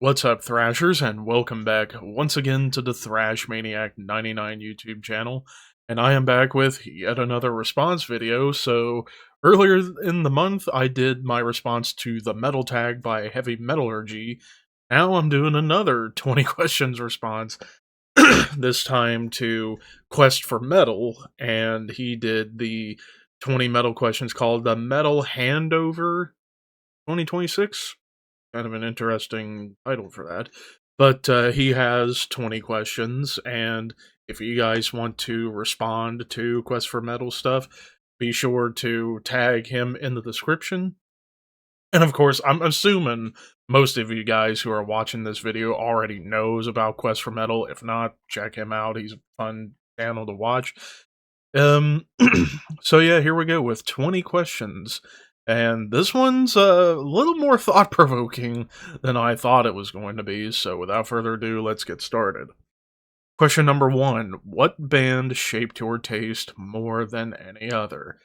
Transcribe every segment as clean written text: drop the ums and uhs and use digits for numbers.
What's up, Thrashers, and welcome back once again to the Thrash Maniac 99 YouTube channel. And I am back with yet another response video. So, earlier in the month, I did my response to the metal tag by Heavy Metallurgy. Now I'm doing another 20 questions response, this time to Quest for Metal, and he did the 20 metal questions called the Metal Handover 2026. Kind of an interesting title for that. But he has 20 questions, and if you guys want to respond to Quest for Metal stuff, be sure to tag him in the description. And of course, I'm assuming most of you guys who are watching this video already knows about Quest for Metal. If not, check him out. He's a fun channel to watch. So yeah, here we go with 20 questions. And this one's a little more thought-provoking than I thought it was going to be, so without further ado, let's get started. Question number 1. What band shaped your taste more than any other?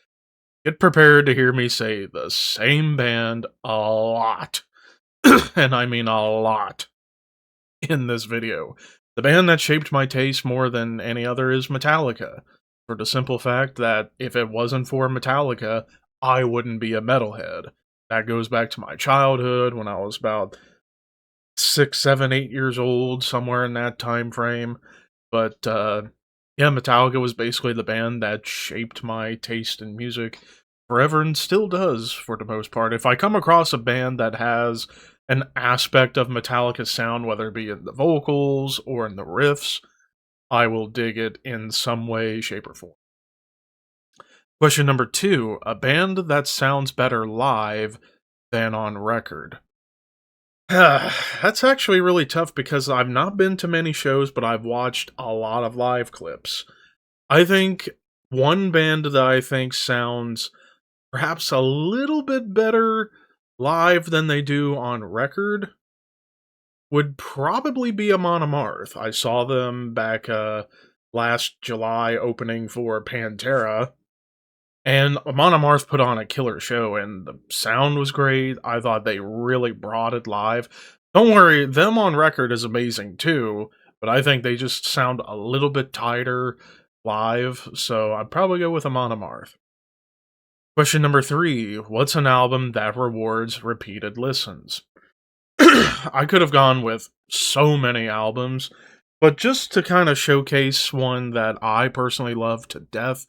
Get prepared to hear me say the same band a lot. And I mean a lot in this video. The band that shaped my taste more than any other is Metallica, for the simple fact that if it wasn't for Metallica, I wouldn't be a metalhead. That goes back to my childhood when I was about 6, 7, 8 years old, somewhere in that time frame. But yeah, Metallica was basically the band that shaped my taste in music forever and still does for the most part. If I come across a band that has an aspect of Metallica's sound, whether it be in the vocals or in the riffs, I will dig it in some way, shape, or form. Question number 2. A band that sounds better live than on record. That's actually really tough because I've not been to many shows, but I've watched a lot of live clips. I think one band that I think sounds perhaps a little bit better live than they do on record would probably be Amon Amarth. I saw them back last July opening for Pantera. And Amon Amarth put on a killer show, and the sound was great. I thought they really brought it live. Don't worry, them on record is amazing too, but I think they just sound a little bit tighter live, so I'd probably go with Amon Amarth. Question number 3. What's an album that rewards repeated listens? I could have gone with so many albums, but just to kind of showcase one that I personally love to death,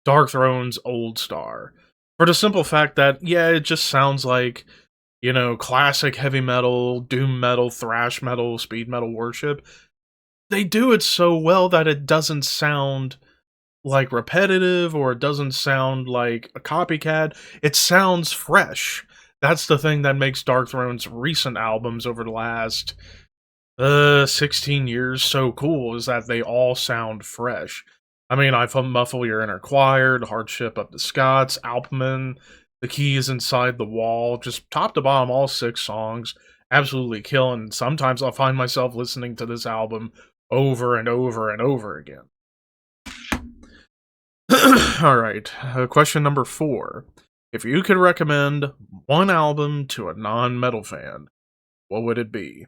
Darkthrone's Old Star. For the simple fact that, yeah, it just sounds like, classic heavy metal, doom metal, thrash metal, speed metal worship. They do it so well that it doesn't sound like repetitive or it doesn't sound like a copycat. It sounds fresh. That's the thing that makes Darkthrone's recent albums over the last 16 years so cool, is that they all sound fresh. I mean, I've Muffle Your Inner Choir, The Hardship of the Scots, Alpman, The Keys Inside the Wall, just top to bottom, all 6 songs, absolutely killing. Sometimes I'll find myself listening to this album over and over and over again. Alright, question number 4. If you could recommend one album to a non-metal fan, what would it be?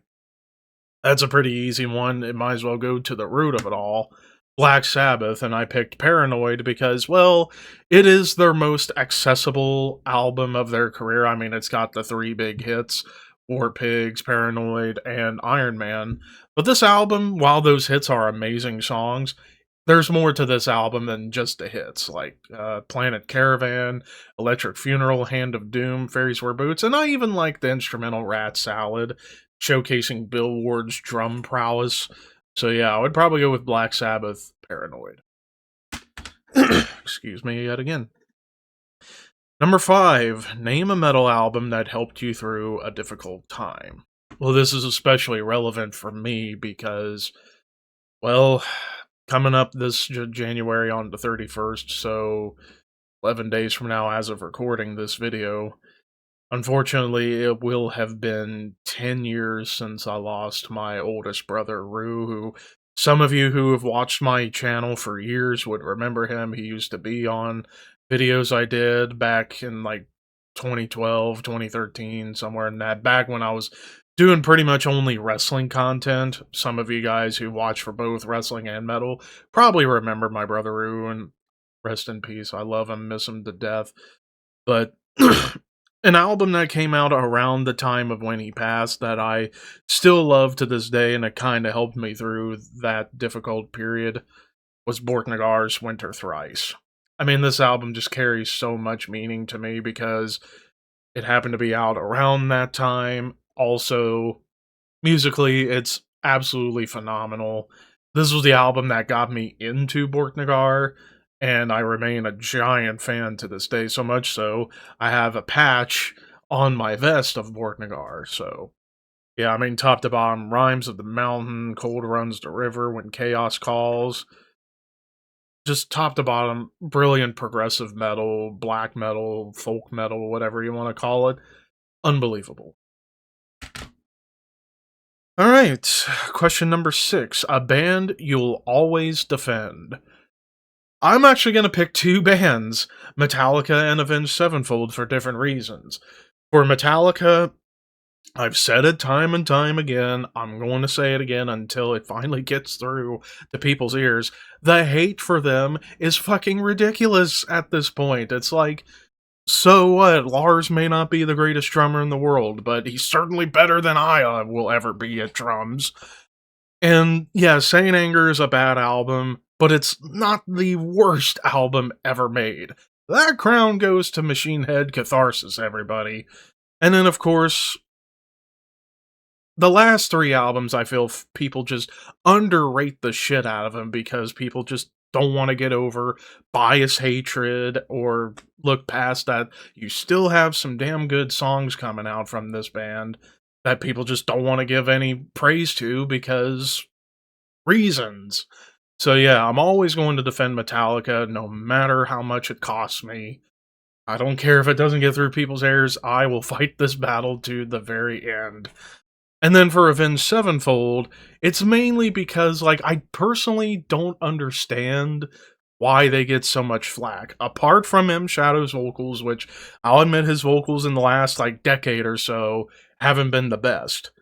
That's a pretty easy one. It might as well go to the root of it all. Black Sabbath, and I picked Paranoid because, well, it is their most accessible album of their career. I mean, it's got the 3 big hits, War Pigs, Paranoid, and Iron Man. But this album, while those hits are amazing songs, there's more to this album than just the hits, like Planet Caravan, Electric Funeral, Hand of Doom, Fairies Wear Boots, and I even like the instrumental Rat Salad, showcasing Bill Ward's drum prowess. So yeah, I would probably go with Black Sabbath, Paranoid. Excuse me yet again. Number 5, name a metal album that helped you through a difficult time. Well, this is especially relevant for me because, well, coming up this January on the 31st, so 11 days from now as of recording this video, unfortunately, it will have been 10 years since I lost my oldest brother, Rue, who some of you who have watched my channel for years would remember him. He used to be on videos I did back in, like, 2012, 2013, somewhere in that, back when I was doing pretty much only wrestling content. Some of you guys who watch for both wrestling and metal probably remember my brother Rue, and rest in peace. I love him, miss him to death. But an album that came out around the time of when he passed that I still love to this day, and it kind of helped me through that difficult period, was Borknagar's Winter Thrice. I mean, this album just carries so much meaning to me because it happened to be out around that time. Also, musically, it's absolutely phenomenal. This was the album that got me into Borknagar, and I remain a giant fan to this day, so much so I have a patch on my vest of Borknagar. So, yeah, I mean, top to bottom, Rhymes of the Mountain, Cold Runs the River, When Chaos Calls, just top to bottom, brilliant progressive metal, black metal, folk metal, whatever you want to call it. Unbelievable. All right, question number 6. A band you'll always defend. I'm actually going to pick two bands, Metallica and Avenged Sevenfold, for different reasons. For Metallica, I've said it time and time again, I'm going to say it again until it finally gets through to people's ears. The hate for them is fucking ridiculous at this point. It's like, so what? Lars may not be the greatest drummer in the world, but he's certainly better than I will ever be at drums. And yeah, Saint Anger is a bad album, but it's not the worst album ever made. That crown goes to Machine Head Catharsis, everybody. And then, of course, the last three albums, I feel people just underrate the shit out of them because people just don't want to get over bias hatred or look past that you still have some damn good songs coming out from this band that people just don't want to give any praise to because reasons. So yeah, I'm always going to defend Metallica no matter how much it costs me. I don't care if it doesn't get through people's ears, I will fight this battle to the very end. And then for Avenged Sevenfold, it's mainly because, like, I personally don't understand why they get so much flack. Apart from M. Shadow's vocals, which I'll admit his vocals in the last, like, decade or so haven't been the best.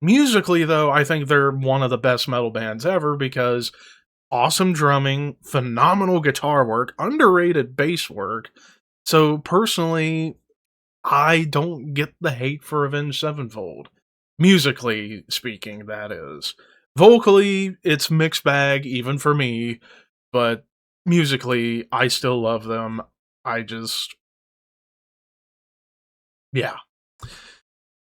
Musically, though, I think they're one of the best metal bands ever because awesome drumming, phenomenal guitar work, underrated bass work. So, personally, I don't get the hate for Avenged Sevenfold. Musically speaking, that is. Vocally, it's mixed bag, even for me, but musically, I still love them. I just... yeah.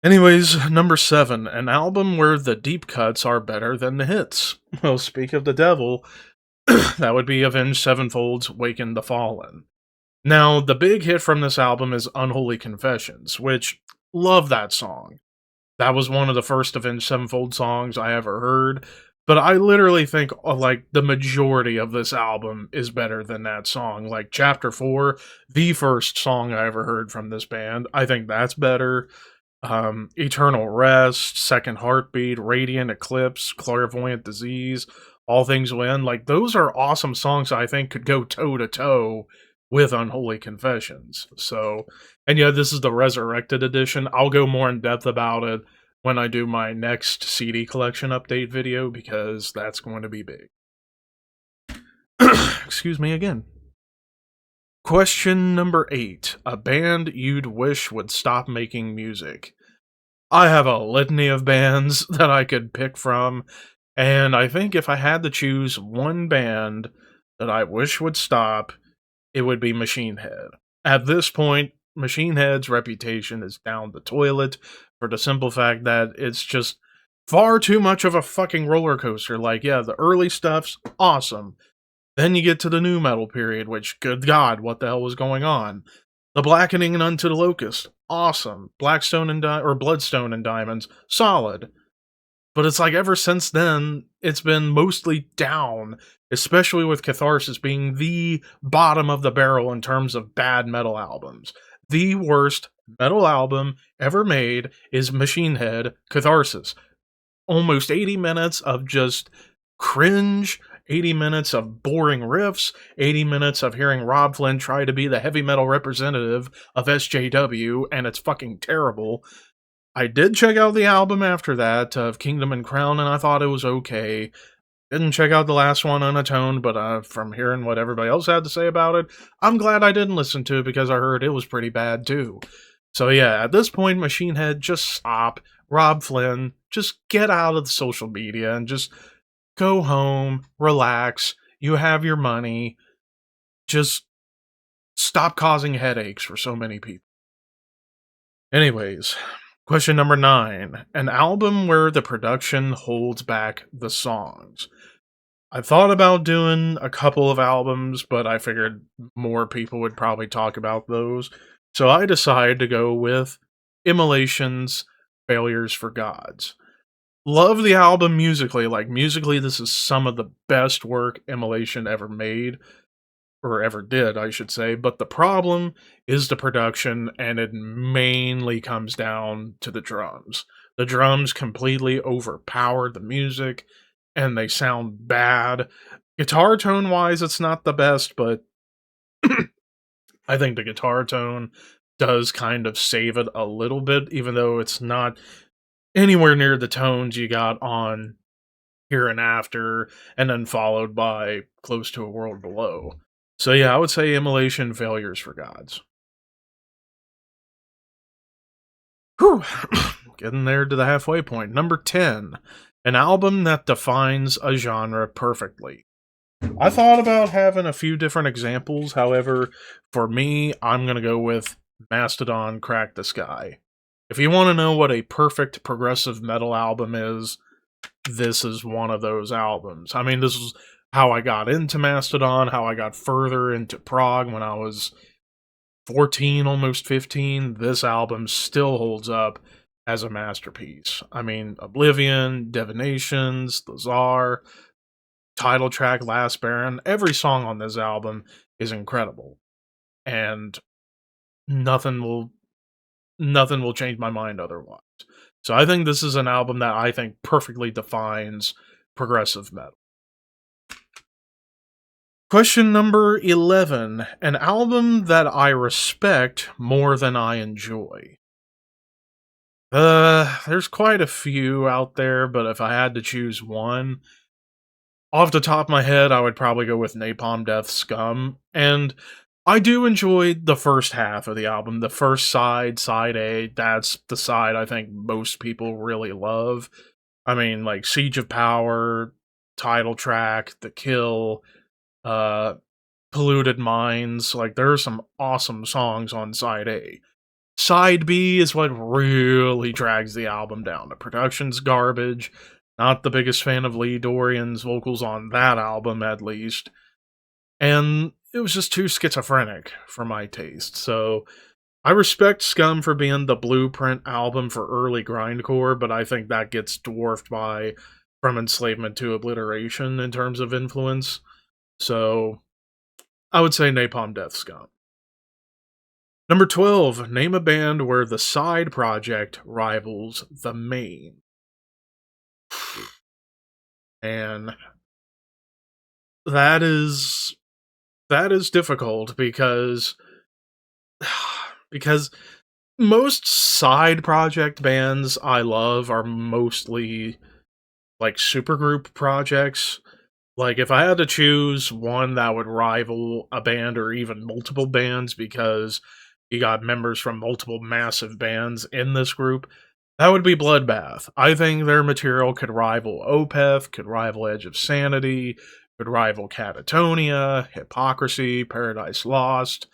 Anyways, number 7, an album where the deep cuts are better than the hits. Well, speak of the devil, that would be Avenged Sevenfold's Waken the Fallen. Now, the big hit from this album is Unholy Confessions, which, love that song. That was one of the first Avenged Sevenfold songs I ever heard, but I literally think, like, the majority of this album is better than that song. Like, Chapter 4, the first song I ever heard from this band, I think that's better. Eternal Rest, Second Heartbeat, Radiant Eclipse, Clairvoyant Disease, All Things Win, like, those are awesome songs I think could go toe-to-toe with Unholy Confessions. So, and yeah, this is the Resurrected edition. I'll go more in depth about it when I do my next CD collection update video, because that's going to be big. Excuse me again. Question number 8. A band you'd wish would stop making music. I have a litany of bands that I could pick from, and I think if I had to choose one band that I wish would stop, it would be Machine Head. At this point, Machine Head's reputation is down the toilet for the simple fact that it's just far too much of a fucking roller coaster. Like, yeah, the early stuff's awesome. Then you get to the new metal period, which, good God, what the hell was going on? The Blackening and Unto the Locust, awesome. Bloodstone and Diamonds, solid. But it's like ever since then, it's been mostly down, especially with Catharsis being the bottom of the barrel in terms of bad metal albums. The worst metal album ever made is Machine Head Catharsis. Almost 80 minutes of just cringe, 80 minutes of boring riffs, 80 minutes of hearing Rob Flynn try to be the heavy metal representative of SJW, and it's fucking terrible. I did check out the album after that of Kingdom and Crown, and I thought it was okay. Didn't check out the last one, Unatoned, but from hearing what everybody else had to say about it, I'm glad I didn't listen to it because I heard it was pretty bad too. So yeah, at this point, Machine Head, just stop. Rob Flynn, just get out of the social media and just go home, relax. You have your money. Just stop causing headaches for so many people. Anyways, question number 9. An album where the production holds back the songs. I thought about doing a couple of albums, but I figured more people would probably talk about those. So I decided to go with Immolation's Failures for Gods. Love the album musically. Like, musically, this is some of the best work Immolation ever made, or ever did, I should say. But the problem is the production, and it mainly comes down to the drums. The drums completely overpower the music, and they sound bad. Guitar tone wise, it's not the best, but I think the guitar tone does kind of save it a little bit, even though it's not anywhere near the tones you got on Here and After, and then followed by Close to a World Below. So yeah, I would say Immolation, Failures for Gods. Whew. Getting there to the halfway point. Number 10. An album that defines a genre perfectly. I thought about having a few different examples. However, for me, I'm going to go with Mastodon Crack the Sky. If you want to know what a perfect progressive metal album is, this is one of those albums. I mean, this is how I got into Mastodon, how I got further into prog when I was 14, almost 15. This album still holds up as a masterpiece. I mean, Oblivion, Divinations, The Czar, title track, Last Baron, every song on this album is incredible. And nothing will change my mind otherwise. So I think this is an album that I think perfectly defines progressive metal. Question number 11. An album that I respect more than I enjoy. There's quite a few out there, but if I had to choose one, off the top of my head, I would probably go with Napalm Death Scum. And I do enjoy the first half of the album. The first side, side A, that's the side I think most people really love. I mean, like Siege of Power, title track, The Kill, uh, Polluted Minds. Like, there are some awesome songs on side A. Side B is what really drags the album down. The production's garbage. Not the biggest fan of Lee Dorian's vocals on that album, at least. And it was just too schizophrenic for my taste. So I respect Scum for being the blueprint album for early grindcore, but I think that gets dwarfed by From Enslavement to Obliteration in terms of influence. So I would say Napalm Death Scum. Number 12, name a band where the side project rivals the main. And that is difficult because because most side project bands I love are mostly like supergroup projects. Like, if I had to choose one that would rival a band or even multiple bands because you got members from multiple massive bands in this group, that would be Bloodbath. I think their material could rival Opeth, could rival Edge of Sanity, could rival Catatonia, Hypocrisy, Paradise Lost,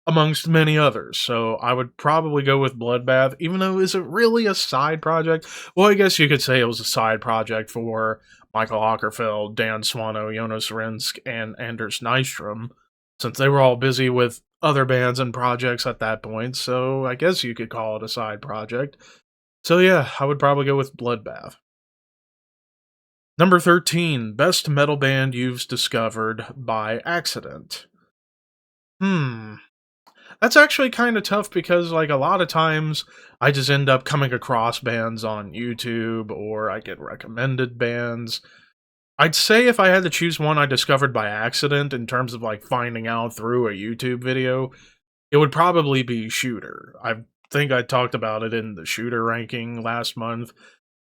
amongst many others. So I would probably go with Bloodbath, even though is it really a side project? Well, I guess you could say it was a side project for Michael Ockerfeld, Dan Swano, Jonas Rinsk, and Anders Nystrom, since they were all busy with other bands and projects at that point, so I guess you could call it a side project. So yeah, I would probably go with Bloodbath. Number 13, best metal band you've discovered by accident. That's actually kind of tough because, like, a lot of times I just end up coming across bands on YouTube or I get recommended bands. I'd say if I had to choose one I discovered by accident in terms of, like, finding out through a YouTube video, it would probably be Shooter. I've think I talked about it in the shooter ranking last month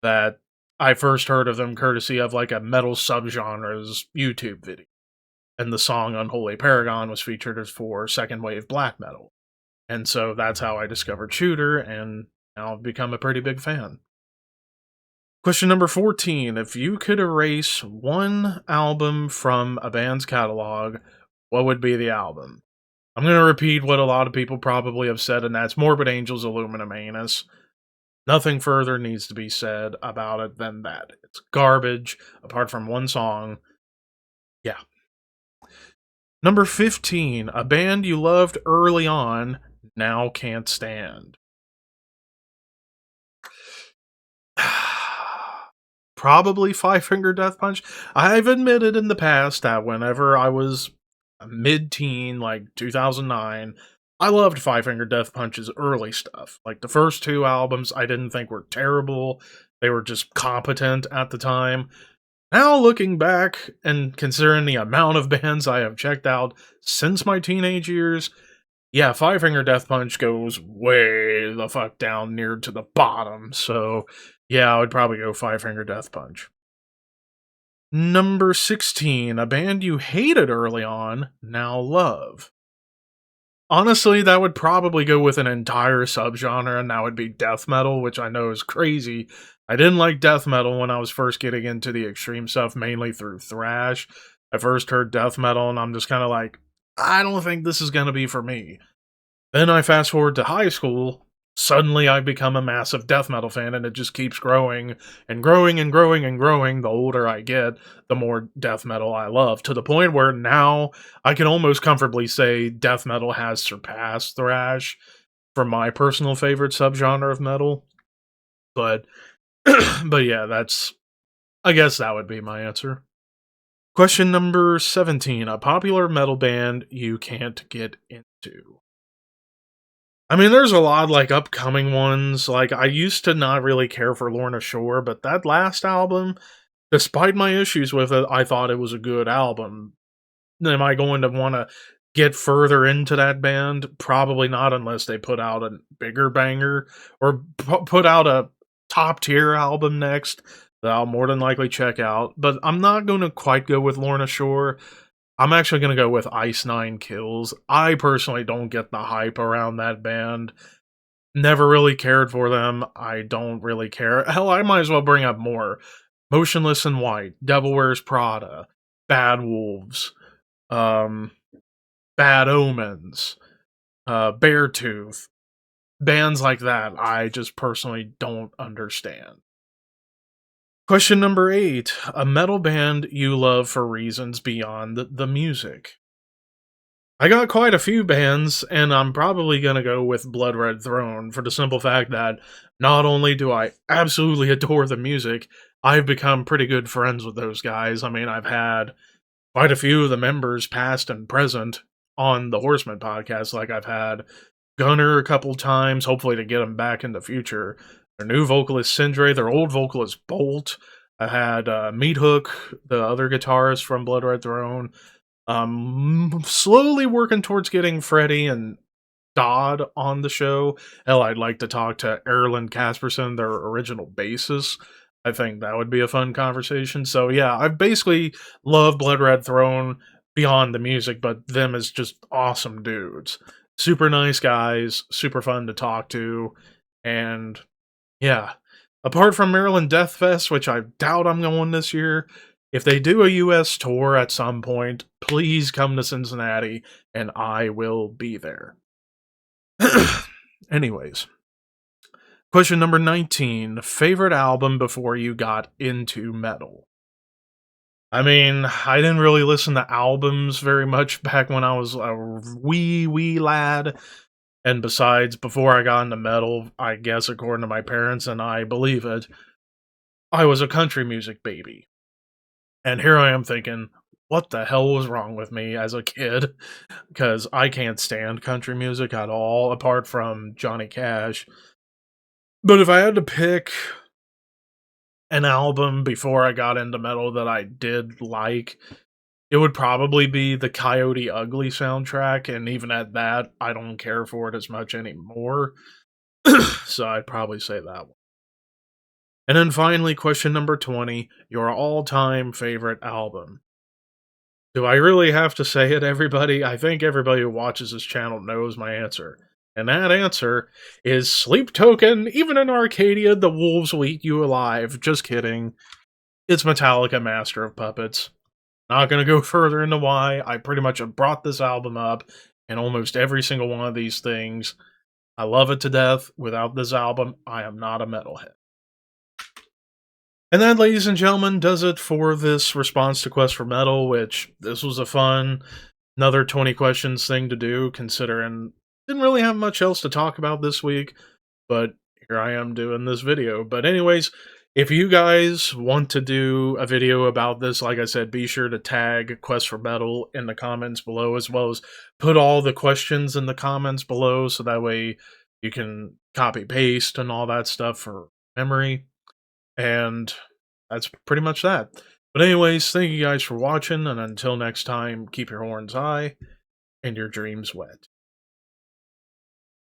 that I first heard of them courtesy of like a metal subgenre's YouTube video. And the song Unholy Paragon was featured as for second wave black metal. And so that's how I discovered Shooter, and now I've become a pretty big fan. Question number 14. If you could erase one album from a band's catalog, what would be the album? I'm going to repeat what a lot of people probably have said, and that's Morbid Angel's Aluminum Anus. Nothing further needs to be said about it than that. It's garbage, apart from one song. Yeah. Number 15. A band you loved early on, now can't stand. Probably Five Finger Death Punch. I've admitted in the past that whenever I was a mid-teen, like 2009, I loved Five Finger Death Punch's early stuff. Like the first two albums I didn't think were terrible. They were just competent at the time. Now looking back and considering the amount of bands I have checked out since my teenage years, yeah, Five Finger Death Punch goes way the fuck down near to the bottom, so yeah, I would probably go Five Finger Death Punch. Number 16, a band you hated early on, now love. Honestly, that would probably go with an entire subgenre, and that would be death metal, which I know is crazy. I didn't like death metal when I was first getting into the extreme stuff, mainly through thrash. I first heard death metal, and I'm just kind of like, I don't think this is going to be for me. Then I fast forward to high school. Suddenly I become a massive death metal fan, and it just keeps growing and growing and growing and growing. The older I get, the more death metal I love, to the point where now I can almost comfortably say death metal has surpassed thrash for my personal favorite subgenre of metal. But but yeah, I guess that would be my answer. Question number 17, a popular metal band you can't get into. I mean, there's a lot, like, upcoming ones. Like, I used to not really care for Lorna Shore, but that last album, despite my issues with it, I thought it was a good album. Am I going to want to get further into that band? Probably not, unless they put out a bigger banger or put out a top tier album next that I'll more than likely check out. But I'm not going to quite go with Lorna Shore. I'm actually going to go with Ice Nine Kills. I personally don't get the hype around that band. Never really cared for them. I don't really care. Hell, I might as well bring up more. Motionless in White, Devil Wears Prada, Bad Wolves, Bad Omens, Beartooth. Bands like that, I just personally don't understand. Question number 8. A metal band you love for reasons beyond the music. I got quite a few bands, and I'm probably gonna go with Blood Red Throne for the simple fact that not only do I absolutely adore the music, I've become pretty good friends with those guys. I mean, I've had quite a few of the members, past and present, on the Horseman podcast. Like, I've had Gunner a couple times, hopefully to get him back in the future. Their new vocalist, Sindre, their old vocalist, Bolt. I had Meat Hook, the other guitarist from Blood Red Throne. Slowly working towards getting Freddie and Dodd on the show. Hell, I'd like to talk to Erland Casperson, their original bassist. I think that would be a fun conversation. So yeah, I basically love Blood Red Throne beyond the music, but them as just awesome dudes. Super nice guys, super fun to talk to, and yeah. Apart from Maryland Death Fest, which I doubt I'm going this year, if they do a US tour at some point, please come to Cincinnati, and I will be there. Anyways. Question number 19. Favorite album before you got into metal? I mean, I didn't really listen to albums very much back when I was a wee lad. And besides, before I got into metal, I guess according to my parents, and I believe it, I was a country music baby. And here I am thinking, what the hell was wrong with me as a kid? Because I can't stand country music at all, apart from Johnny Cash. But if I had to pick an album before I got into metal that I did like, it would probably be the Coyote Ugly soundtrack, and even at that, I don't care for it as much anymore. So I'd probably say that one. And then finally, question number 20, your all-time favorite album. Do I really have to say it, everybody? I think everybody who watches this channel knows my answer. And that answer is Sleep Token. Even in Arcadia, the wolves will eat you alive. Just kidding. It's Metallica Master of Puppets. Not gonna go further into why. I pretty much have brought this album up in almost every single one of these things. I love it to death. Without this album, I am not a metalhead. And that, ladies and gentlemen, does it for this response to Quest for Metal, which this was a fun, another 20 questions thing to do, considering didn't really have much else to talk about this week, but here I am doing this video. But anyways, if you guys want to do a video about this, like I said, be sure to tag Quest for Metal in the comments below, as well as put all the questions in the comments below, so that way you can copy paste and all that stuff for memory. And that's pretty much that. But anyways, thank you guys for watching, and until next time, keep your horns high and your dreams wet.